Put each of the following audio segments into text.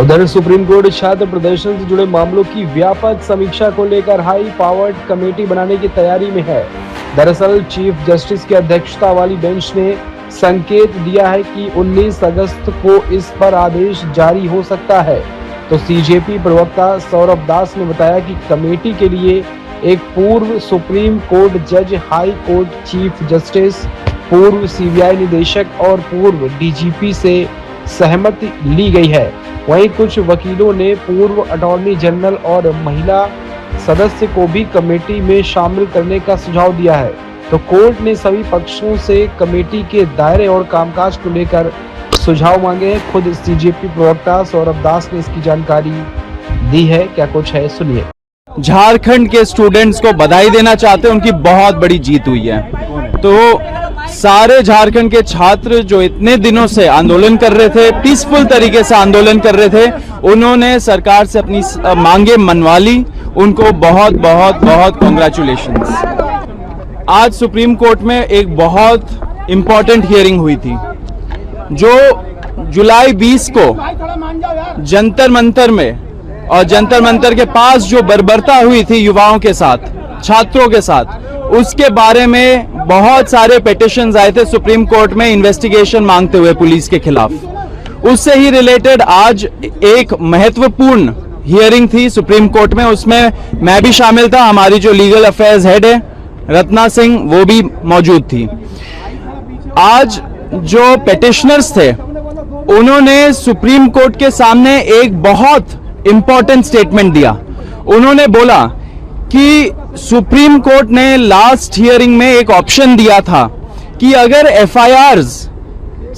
उधर supreme court छात्र प्रदर्शन से जुड़े मामलों की व्यापक समीक्षा को लेकर हाई पावर्ड कमेटी बनाने की तैयारी में है। दरअसल चीफ जस्टिस की अध्यक्षता वाली बेंच ने संकेत दिया है कि 19 अगस्त को इस पर आदेश जारी हो सकता है। तो सीजेपी प्रवक्ता सौरभ दास ने बताया कि कमेटी के लिए एक पूर्व सुप्रीम कोर्ट जज, हाई कोर्ट चीफ जस्टिस, पूर्व सीबीआई निदेशक और पूर्व डीजीपी से सहमति ली गई है। वहीं कुछ वकीलों ने पूर्व अटॉर्नी जनरल और महिला सदस्य को भी कमेटी में शामिल करने का सुझाव दिया है। तो कोर्ट ने सभी पक्षों से कमेटी के दायरे और कामकाज को लेकर सुझाव मांगे हैं। खुद सीजेपी प्रवक्ता सौरभ दास ने इसकी जानकारी दी है। क्या कुछ है, सुनिए। झारखंड के स्टूडेंट्स को बधाई देना चाहते हैं, उनकी बहुत बड़ी जीत हुई है। तो सारे झारखंड के छात्र जो इतने दिनों से आंदोलन कर रहे थे, पीसफुल तरीके से आंदोलन कर रहे थे, उन्होंने सरकार से अपनी मांगे मनवा ली। उनको बहुत बहुत बहुत कॉन्ग्रेचुलेशंस। आज सुप्रीम कोर्ट में एक बहुत इंपॉर्टेंट हियरिंग हुई थी, जो जुलाई 20 को जंतर मंतर में और जंतर मंतर के पास जो बर्बरता हुई थी युवाओं के साथ, छात्रों के साथ, उसके बारे में बहुत सारे पिटीशंस आए थे सुप्रीम कोर्ट में इन्वेस्टिगेशन मांगते हुए पुलिस के खिलाफ। उससे ही रिलेटेड आज एक महत्वपूर्ण हियरिंग थी सुप्रीम कोर्ट में। उसमें मैं भी शामिल था, हमारी जो लीगल अफेयर्स हेड है रत्ना सिंह, वो भी मौजूद थी। आज जो पिटिशनर्स थे उन्होंने सुप्रीम कोर्ट के सामने एक बहुत इंपॉर्टेंट स्टेटमेंट दिया। उन्होंने बोला कि सुप्रीम कोर्ट ने लास्ट हियरिंग में एक ऑप्शन दिया था कि अगर एफआईआर्स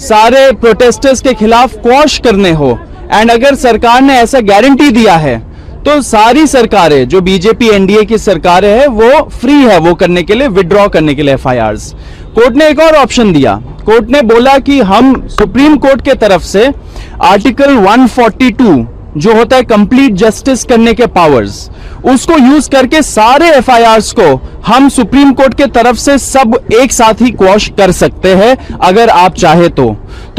सारे प्रोटेस्टर्स के खिलाफ क्वॉश करने हो, एंड अगर सरकार ने ऐसा गारंटी दिया है, तो सारी सरकारें जो बीजेपी एनडीए की सरकारें हैं वो फ्री है वो करने के लिए, विड्रॉ करने के लिए एफआईआर्स। कोर्ट ने एक और ऑप्शन दिया। कोर्ट ने बोला कि हम सुप्रीम कोर्ट के तरफ से आर्टिकल 142 जो होता है कंप्लीट जस्टिस करने के पावर्स, उसको यूज करके सारे एफआईआर्स को हम सुप्रीम कोर्ट के तरफ से सब एक साथ ही क्वॉश कर सकते हैं अगर आप चाहे तो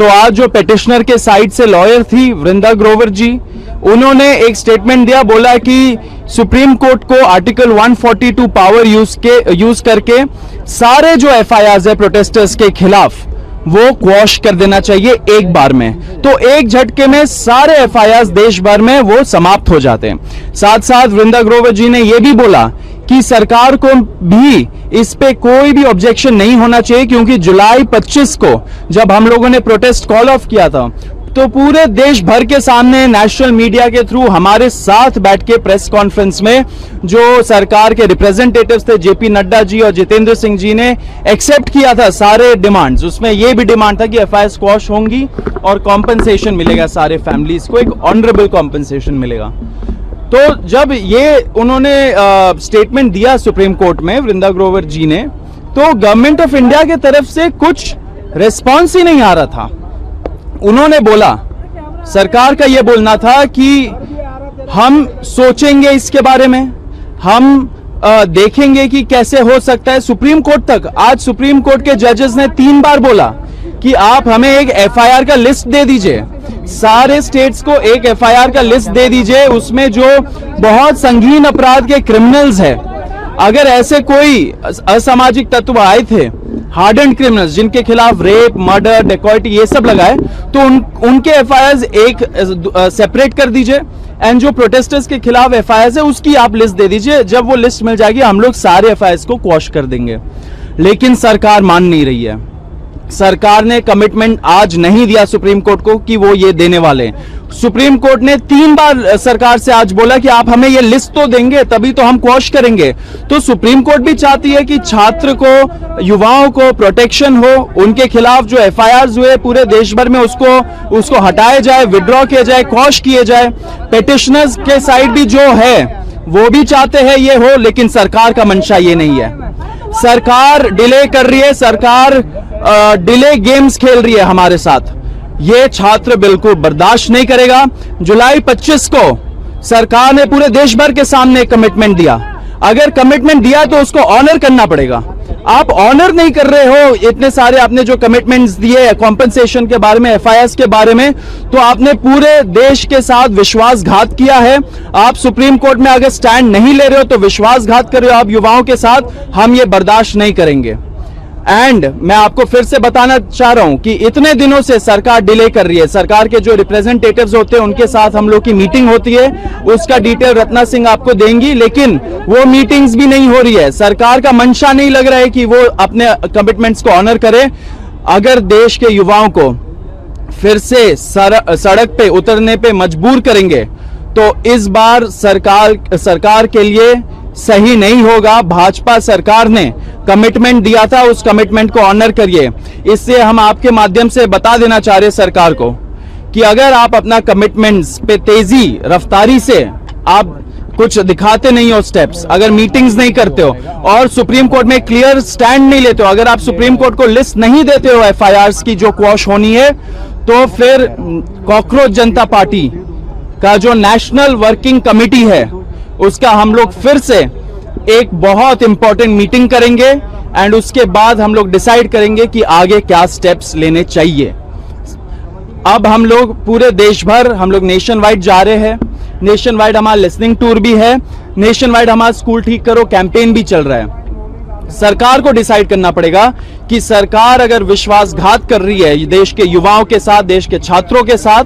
आज जो पिटिशनर के साइड से लॉयर थी वृंदा ग्रोवर जी, उन्होंने एक स्टेटमेंट दिया, बोला कि सुप्रीम कोर्ट को आर्टिकल 142 पावर यूज करके सारे जो एफआईआर्स है प्रोटेस्टर्स के खिलाफ वो क्वॉश कर देना चाहिए एक बार में। तो एक झटके में सारे एफआईआर्स देश भर में वो समाप्त हो जाते हैं। साथ साथ वृंदा ग्रोवर जी ने यह भी बोला कि सरकार को भी इस पे कोई भी ऑब्जेक्शन नहीं होना चाहिए, क्योंकि जुलाई 25 को जब हम लोगों ने प्रोटेस्ट कॉल ऑफ किया था तो पूरे देश भर के सामने नेशनल मीडिया के थ्रू हमारे साथ बैठ के प्रेस कॉन्फ्रेंस में जो सरकार के रिप्रेजेंटेटिव्स थे जेपी नड्डा जी और जितेंद्र सिंह जी ने एक्सेप्ट किया था सारे डिमांड्स। उसमें यह भी डिमांड था कि एफआईआर स्क्वॉश होंगी और कॉम्पनसेशन मिलेगा, सारे फैमिलीज को एक ऑनरेबल कॉम्पनसेशन मिलेगा। तो जब ये उन्होंने स्टेटमेंट दिया सुप्रीम कोर्ट में वृंदा ग्रोवर जी ने, तो गवर्नमेंट ऑफ इंडिया की तरफ से कुछ रिस्पॉन्स ही नहीं आ रहा था। उन्होंने बोला, सरकार का यह बोलना था कि हम सोचेंगे इसके बारे में, हम देखेंगे कि कैसे हो सकता है। सुप्रीम कोर्ट तक, आज सुप्रीम कोर्ट के जजेस ने 3 बार बोला कि आप हमें एक एफआईआर का लिस्ट दे दीजिए, सारे स्टेट्स को एक एफआईआर का लिस्ट दे दीजिए, उसमें जो बहुत संगीन अपराध के क्रिमिनल्स है, अगर ऐसे कोई असामाजिक तत्व आए थे, हार्डन क्रिमिनल्स जिनके खिलाफ रेप, मर्डर, डेकॉइटी ये सब लगाए, तो उनके एफआईआर एक सेपरेट कर दीजिए, एंड जो प्रोटेस्टर्स के खिलाफ एफआईआर है उसकी आप लिस्ट दे दीजिए। जब वो लिस्ट मिल जाएगी हम लोग सारे एफआईआर को क्वॉश कर देंगे। लेकिन सरकार मान नहीं रही है। सरकार ने कमिटमेंट आज नहीं दिया सुप्रीम कोर्ट को कि वो ये देने वाले। सुप्रीम कोर्ट ने 3 बार सरकार से आज बोला कि आप हमें ये लिस्ट तो देंगे तभी तो हम क्वॉश करेंगे। तो सुप्रीम कोर्ट भी चाहती है कि छात्र को, युवाओं को प्रोटेक्शन हो, उनके खिलाफ जो एफआईआर्स हुए पूरे देश भर में उसको हटाया जाए, विड्रॉ किया जाए, क्वॉश किए जाए। पिटिशनर्स के साइड भी जो है वो भी चाहते हैं ये हो, लेकिन सरकार का मंशा ये नहीं है। सरकार डिले कर रही है, सरकार डिले गेम्स खेल रही है हमारे साथ। ये छात्र बिल्कुल बर्दाश्त नहीं करेगा। जुलाई 25 को सरकार ने पूरे देश भर के सामने कमिटमेंट दिया। अगर कमिटमेंट दिया तो उसको ऑनर करना पड़ेगा। आप ऑनर नहीं कर रहे हो इतने सारे आपने जो कमिटमेंट्स दिए कॉम्पनसेशन के बारे में, एफआईआर के बारे में, तो आपने पूरे देश के साथ विश्वासघात किया है। आप सुप्रीम कोर्ट में अगर स्टैंड नहीं ले रहे हो तो विश्वासघात कर रहे हो आप युवाओं के साथ, हम ये बर्दाश्त नहीं करेंगे। एंड मैं आपको फिर से बताना चाह रहा हूं कि इतने दिनों से सरकार डिले कर रही है। सरकार के जो रिप्रेजेंटेटिव्स होते हैं उनके साथ हम लोग की मीटिंग होती है, उसका डिटेल रत्ना सिंह आपको देंगी, लेकिन वो मीटिंग्स भी नहीं हो रही है। सरकार का मंशा नहीं लग रहा है कि वो अपने कमिटमेंट्स को ऑनर करे। अगर देश के युवाओं को फिर से सड़क पे उतरने पे मजबूर करेंगे तो इस बार सरकार के लिए सही नहीं होगा। भाजपा सरकार ने कमिटमेंट दिया था, उस कमिटमेंट को ऑनर करिए। इससे हम आपके माध्यम से बता देना चाह रहे हैं सरकार को कि अगर आप अपना कमिटमेंट्स पे तेजी रफ्तारी से आप कुछ दिखाते नहीं हो स्टेप्स, अगर मीटिंग्स नहीं करते हो और सुप्रीम कोर्ट में क्लियर स्टैंड नहीं लेते हो, अगर आप सुप्रीम कोर्ट को लिस्ट नहीं देते हो एफआईआर्स की जो क्वॉश होनी है, तो फिर कॉकरोच जनता पार्टी का जो नेशनल वर्किंग कमेटी है उसका हम लोग फिर से एक बहुत इंपॉर्टेंट मीटिंग करेंगे एंड उसके बाद हम लोग डिसाइड करेंगे कि आगे क्या स्टेप्स लेने चाहिए। अब हम लोग पूरे देश भर हम लोग नेशन वाइड जा रहे हैं। नेशन वाइड हमारा लिसनिंग टूर भी है, नेशन वाइड हमारा स्कूल ठीक करो कैंपेन भी चल रहा है। सरकार को डिसाइड करना पड़ेगा कि सरकार अगर विश्वासघात कर रही है देश के युवाओं के साथ, देश के छात्रों के साथ,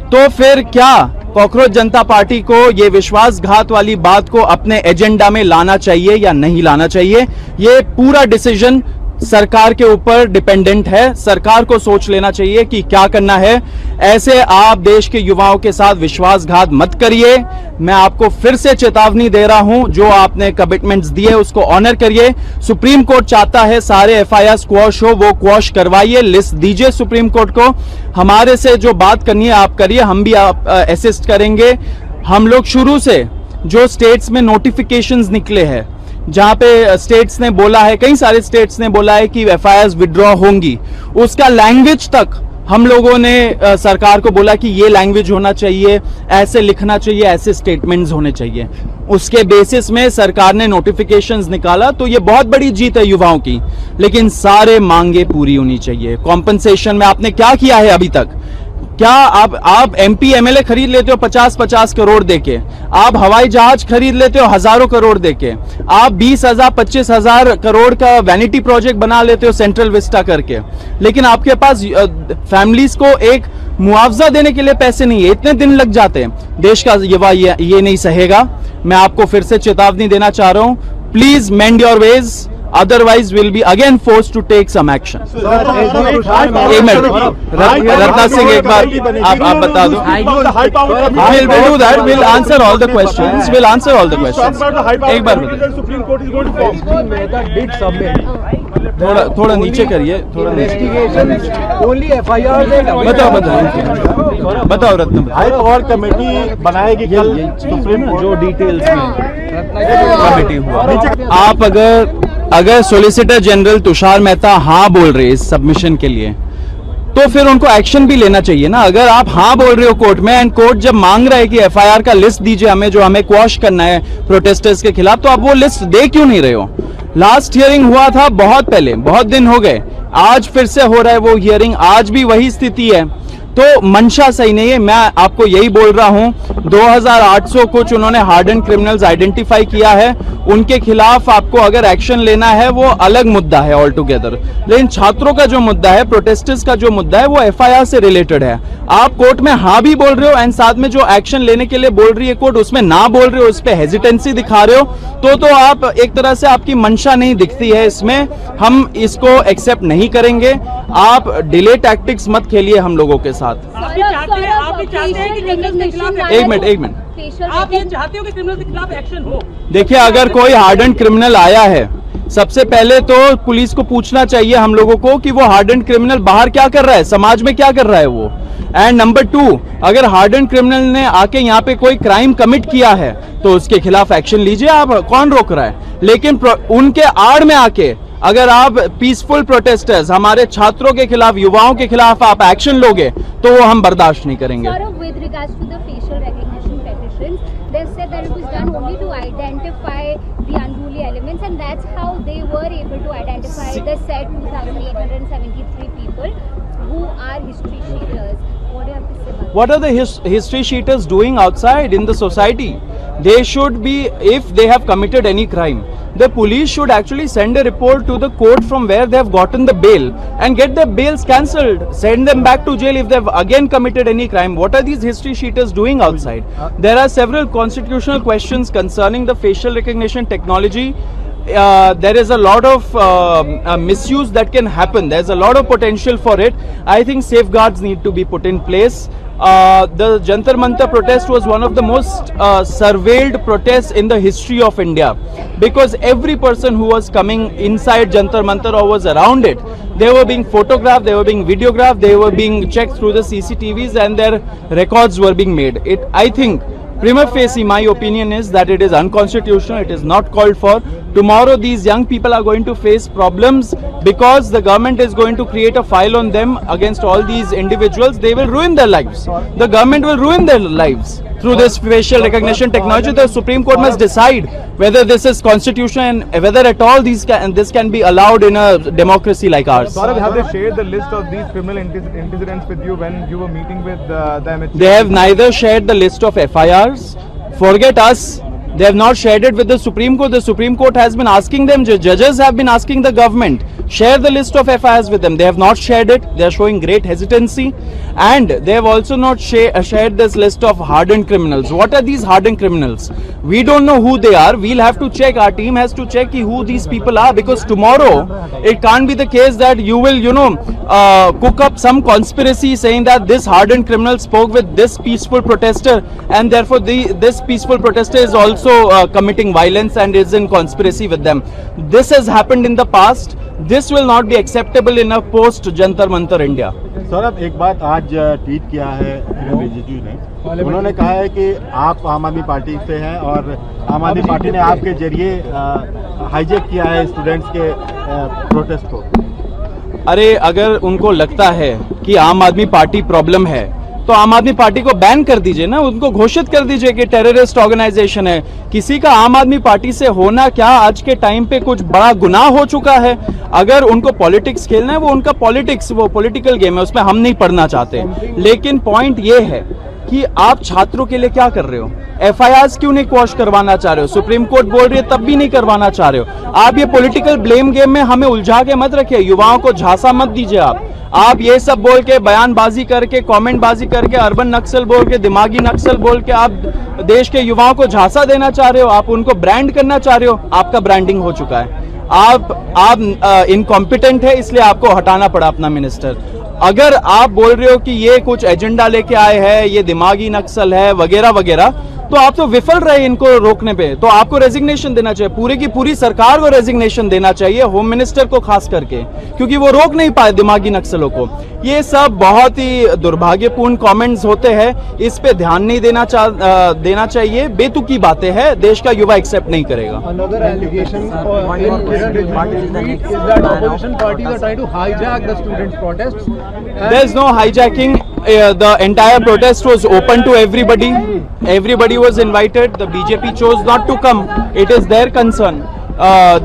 तो फिर क्या कॉकरोच जनता पार्टी को ये विश्वासघात वाली बात को अपने एजेंडा में लाना चाहिए या नहीं लाना चाहिए। ये पूरा डिसीजन सरकार के ऊपर डिपेंडेंट है। सरकार को सोच लेना चाहिए कि क्या करना है। ऐसे आप देश के युवाओं के साथ विश्वासघात मत करिए। मैं आपको फिर से चेतावनी दे रहा हूं, जो आपने कमिटमेंट्स दिए उसको ऑनर करिए। सुप्रीम कोर्ट चाहता है सारे एफआईआर क्वॉश हो, वो क्वॉश करवाइए, लिस्ट दीजिए सुप्रीम कोर्ट को। हमारे से जो बात करनी है आप करिए, हम भी आप असिस्ट करेंगे। हम लोग शुरू से जो स्टेट्स में नोटिफिकेशंस निकले हैं, जहां पे स्टेट्स ने बोला है, कई सारे स्टेट्स ने बोला है कि एफआईआर विड्रॉ होंगी, उसका लैंग्वेज तक हम लोगों ने सरकार को बोला कि ये लैंग्वेज होना चाहिए, ऐसे लिखना चाहिए, ऐसे स्टेटमेंट्स होने चाहिए। उसके बेसिस में सरकार ने नोटिफिकेशंस निकाला, तो ये बहुत बड़ी जीत है युवाओं की। लेकिन सारे मांगे पूरी होनी चाहिए। कॉम्पनसेशन में आपने क्या किया है अभी तक? क्या आप एमपी एमएलए खरीद लेते हो 50-50 करोड़ देके, आप हवाई जहाज खरीद लेते हो हजारों करोड़ देके, आप 20,000 25,000 करोड़ का वैनिटी प्रोजेक्ट बना लेते हो सेंट्रल विस्टा करके, लेकिन आपके पास फैमिलीज को एक मुआवजा देने के लिए पैसे नहीं है। इतने दिन लग जाते हैं। देश का युवा ये नहीं सहेगा। मैं आपको फिर से चेतावनी देना चाह रहा हूं, please mend your ways, otherwise will be again forced to take some action. एक मिनट रत्ना सिंह, एक बार आप बता दो। We'll do that. We'll answer all the questions. We'll answer all the questions. एक बार थोड़ा नीचे करिए, थोड़ा बताओ रत्ना। हाई पावर कमेटी बनाएगी कल सुप्रीम कोर्ट, जो डिटेल्स कमेटी हुआ। आप अगर सॉलिसिटर जनरल तुषार मेहता हाँ बोल रहे इस सबमिशन के लिए, तो फिर उनको एक्शन भी लेना चाहिए ना। अगर आप हाँ बोल रहे हो कोर्ट में, एंड कोर्ट जब मांग रहा है कि एफआईआर का लिस्ट दीजिए हमें, जो हमें क्वॉश करना है प्रोटेस्टर्स के खिलाफ, तो आप वो लिस्ट दे क्यों नहीं रहे हो? लास्ट हियरिंग हुआ था बहुत पहले, बहुत दिन हो गए, आज फिर से हो रहा है वो हियरिंग, आज भी वही स्थिति है। तो मंशा सही नहीं है। मैं आपको यही बोल रहा हूं, 2800 कुछ उन्होंने हार्डन क्रिमिनल्स आइडेंटिफाई किया है, उनके खिलाफ आपको अगर एक्शन लेना है वो अलग मुद्दा है ऑल टुगेदर। लेकिन छात्रों का जो मुद्दा है, प्रोटेस्टर्स का जो मुद्दा है, वो एफआईआर से रिलेटेड है। आप कोर्ट में हाँ भी बोल रहे हो एंड साथ में जो एक्शन लेने के लिए बोल रही है कोर्ट, उसमें ना बोल रहे हो, उस पर हेजिटेंसी दिखा रहे हो, तो आप एक तरह से आपकी मंशा नहीं दिखती है इसमें। हम इसको एक्सेप्ट नहीं करेंगे। आप डिले टैक्टिक्स मत खेलिए हम लोगों के साथ। आप भी चाहते हैं कि क्रिमिनल्स के खिलाफ एक मिनट आप ये चाहते हो कि क्रिमिनल्स के खिलाफ एक्शन हो? देखिए, अगर कोई हार्डन क्रिमिनल आया है, सबसे पहले तो पुलिस को पूछना चाहिए हम लोगों को कि वो हार्डन क्रिमिनल बाहर क्या कर रहा है, समाज में क्या कर रहा है वो। एंड नंबर 2, अगर हार्डन क्रिमिनल ने आके यहाँ पे कोई क्राइम कमिट किया है तो उसके खिलाफ एक्शन लीजिए, आप कौन रोक रहा है। लेकिन उनके आड़ में आके अगर आप पीसफुल प्रोटेस्टर्स, हमारे छात्रों के खिलाफ, युवाओं के खिलाफ आप एक्शन लोगे, तो वो हम बर्दाश्त नहीं करेंगे। With regards to the facial facial recognition petitions. They've said that it was done only to identify the unruly elements, and that's how they were able to identify the said 2,873 people who are history cheaters. What do you have to say about that? What are the history cheaters doing outside in the society? They should be, if they have committed any crime, the police should actually send a report to the court from where they have gotten the bail and get their bails cancelled. Send them back to jail if they have again committed any crime. What are these history cheaters doing outside? There are several constitutional questions concerning the facial recognition technology. There is a lot of misuse that can happen. There's a lot of potential for it. I think safeguards need to be put in place. The Jantar Mantar protest was one of the most surveilled protests in the history of India, because every person who was coming inside Jantar Mantar or was around it, they were being photographed, they were being videographed, they were being checked through the CCTVs, and their records were being made. I think prima facie, my opinion is that it is unconstitutional. It is not called for. Tomorrow these young people are going to face problems because the government is going to create a file on them against all these individuals. They will ruin their lives. The government will ruin their lives through this facial recognition technology. The Supreme Court must decide whether this is constitutional and whether at all this can be allowed in a democracy like ours. Saurabh, have they shared the list of these criminal incidents with you when you were meeting with them? They have neither shared the list of FIRs. Forget us. They have not shared it with the Supreme Court. The Supreme Court has been asking them, judges have been asking the government, share the list of FIRs with them. They have not shared it. They are showing great hesitancy. And they have also not shared this list of hardened criminals. What are these hardened criminals? We don't know who they are. We'll have to check. Our team has to check who these people are, because tomorrow it can't be the case that you will, cook up some conspiracy saying that this hardened criminal spoke with this peaceful protester, and therefore this peaceful protester is also committing violence and is in conspiracy with them. This has happened in the past. This will not be acceptable in a post Jantar Mantar India. Saurabh, एक बात आज tweet किया है किरण रिजिजू ने। उन्होंने कहा है कि आप आम आदमी पार्टी से हैं और आम आदमी पार्टी ने आपके जरिए हाईजैक किया है स्टूडेंट्स के प्रोटेस्ट को। अरे, अगर उनको लगता है कि आम आदमी पार्टी प्रॉब्लम है तो आम आदमी पार्टी को बैन कर दीजिए ना, उनको घोषित कर दीजिए कि टेररिस्ट ऑर्गेनाइजेशन है। किसी का आम आदमी पार्टी से होना क्या आज के टाइम पे कुछ बड़ा गुनाह हो चुका है? अगर उनको पॉलिटिक्स खेलना है, वो उनका पॉलिटिक्स, वो पॉलिटिकल गेम है, उसमें हम नहीं पढ़ना चाहते। लेकिन पॉइंट ये है कि आप छात्रों के लिए क्या कर रहे हो? FIRs क्यों नहीं क्वॉश करवाना चाह रहे हो? सुप्रीम कोर्ट बोल रही है तब भी नहीं करवाना चाह रहे हो। आप ये पॉलिटिकल ब्लेम गेम में हमें उलझा के मत रखिए, युवाओं को झांसा मत दीजिए। आप ये सब बोल के, बयानबाजी करके, कमेंटबाजी करके, अर्बन नक्सल बोल के, दिमागी नक्सल बोल के आप देश के युवाओं को झांसा देना चाह रहे हो, आप उनको ब्रांड करना चाह रहे हो। आपका ब्रांडिंग हो चुका है। आप इनकॉम्पिटेंट है, इसलिए आपको हटाना पड़ा अपना मिनिस्टर। अगर आप बोल रहे हो कि ये कुछ एजेंडा लेके आए हैं, ये दिमागी नक्सल है वगैरह वगैरह, तो आप तो विफल रहे इनको रोकने पे। तो आपको रेजिग्नेशन देना चाहिए, पूरी की पूरी सरकार को रेजिग्नेशन देना चाहिए, होम मिनिस्टर को खास करके, क्योंकि वो रोक नहीं पाए दिमागी नक्सलों को। ये सब बहुत ही दुर्भाग्यपूर्ण कमेंट्स होते हैं, इस पे ध्यान नहीं देना चाहिए। बेतुकी बातें हैं, देश का युवा एक्सेप्ट नहीं करेगा। Another allegation in tweet is that opposition parties are trying to hijack the students' protests. There is no hijacking. The entire protest was open to everybody. Everybody was invited. The BJP chose not to come. It is their concern.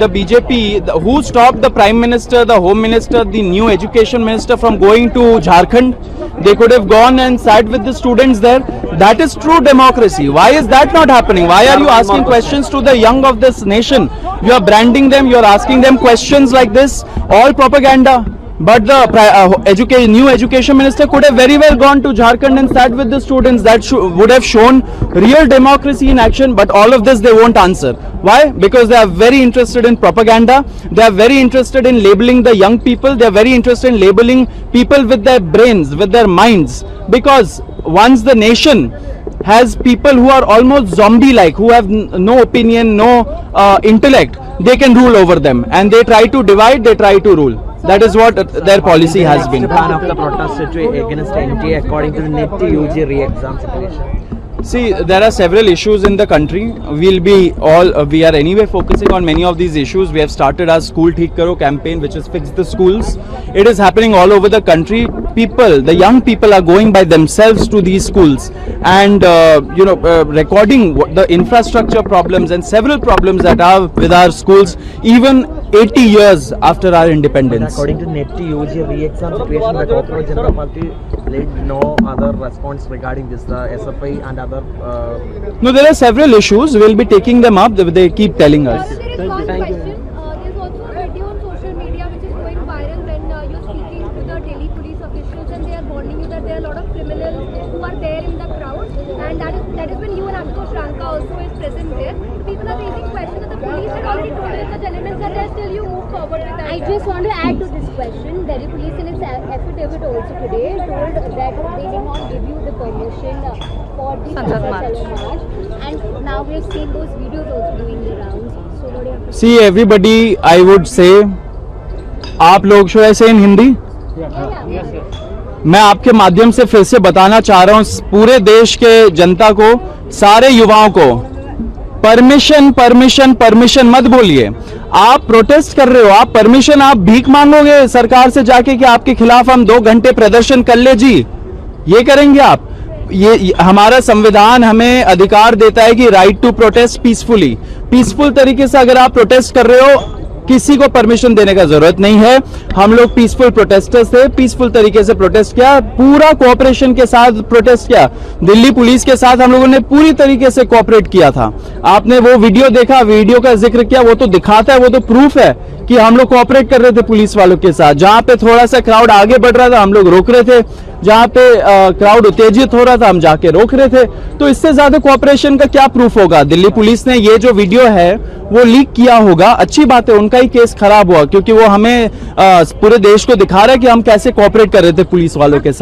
The BJP, who stopped the Prime Minister, the Home Minister, the new Education Minister from going to Jharkhand? They could have gone and sat with the students there. That is true democracy. Why is that not happening? Why are you asking questions to the young of this nation? You are branding them. You are asking them questions like this. All propaganda. But the new education minister could have very well gone to Jharkhand and sat with the students. That would have shown real democracy in action. But all of this they won't answer. Why? Because they are very interested in propaganda. They are very interested in labeling the young people. They are very interested in labeling people with their brains, with their minds. Because once the nation has people who are almost zombie-like, who have no opinion, no intellect, they can rule over them. And they try to divide, they try to rule. That is what their policy has been. Ban of the protest against NTA according to the NET UG re-exam situation. See, there are several issues in the country. We are anyway focusing on many of these issues. We have started our School Theek Karo campaign, which is Fix the Schools. It is happening all over the country. The young people are going by themselves to these schools and recording the infrastructure problems and several problems that are with our schools even 80 years after our independence. According to NET UG re-exam situation, the Corporate General Party led no other response regarding this, the SFI and other. No, there are several issues. We'll be taking them up. They keep telling us. There is one question. There's also a video on social media which is going viral when you're speaking to the Delhi police officials and they are warning you that there are a lot of criminals who are there in the crowd, and that is when you and Ashutosh Ranka also is present there. People are raising questions that the police had already told you such elements are there, still you move forward with that. I just want to add to this question. Delhi police in its affidavit also today told that they did not give you the permission for the Sansad March, and now we have seen those videos also doing the rounds. So what do you have to say? See, everybody, I would say, आप लोग, should I say in Hindi? Yeah. मैं आपके माध्यम से फिर से बताना चाह रहा हूं पूरे देश के जनता को, सारे युवाओं को, परमिशन मत बोलिए। आप प्रोटेस्ट कर रहे हो, आप परमिशन, आप भीख मांगोगे सरकार से जाके कि आपके खिलाफ हम 2 घंटे प्रदर्शन कर ले जी, ये करेंगे आप? ये हमारा संविधान हमें अधिकार देता है कि right to protest peacefully, peaceful तरीके से अगर आप प्रोटेस्ट कर रहे हो, किसी को परमिशन देने का जरूरत नहीं है। हम लोग पीसफुल प्रोटेस्टर्स थे, पीसफुल तरीके से प्रोटेस्ट किया, पूरा कोऑपरेशन के साथ प्रोटेस्ट किया। दिल्ली पुलिस के साथ हम लोगों ने पूरी तरीके से कोऑपरेट किया था। आपने वो वीडियो देखा, वीडियो का जिक्र किया, वो तो दिखाता है, वो तो प्रूफ है कि हम लोग कोऑपरेट कर रहे थे पुलिस वालों के साथ। जहां पे थोड़ा सा क्राउड आगे बढ़ रहा था हम लोग रोक रहे थे, जहां पे क्राउड उत्तेजित हो रहा था हम जाके रोक रहे थे। तो इससे ज्यादा कोऑपरेशन का क्या प्रूफ होगा? दिल्ली पुलिस ने ये जो वीडियो है वो लीक किया होगा, अच्छी बात है, उनका ही केस खराब हुआ, क्योंकि वो हमें पूरे देश को दिखा रहा है कि हम कैसे कोऑपरेट कर रहे थे पुलिस वालों के साथ।